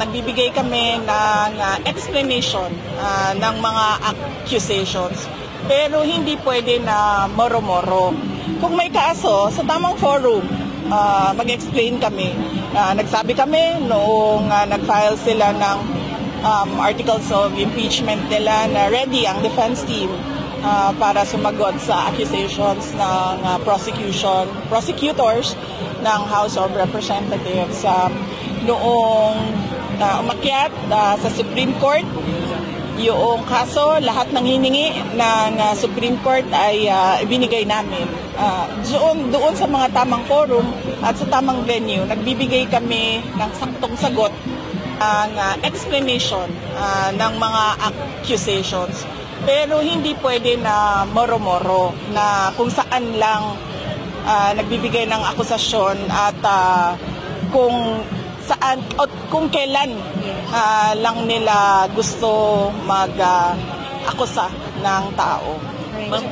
nagbibigay kami ng explanation ng mga accusations. Pero hindi pwede na moro-moro. Kung may kaso, sa tamang forum, mag-explain kami. Nagsabi kami noong nag-file sila ng articles of impeachment nila na ready ang defense team para sumagot sa accusations ng prosecutors ng House of Representatives. Noong umakyat sa Supreme Court, yung kaso, lahat ng hiningi ng Supreme Court ay ibinigay namin. Doon sa mga tamang forum at sa tamang venue, nagbibigay kami ng saktong sagot ang explanation ng mga accusations. Pero hindi pwede na moro-moro na kung saan lang nagbibigay ng akusasyon at kung saan o kung kailan lang nila gusto mag-akusa ng tao.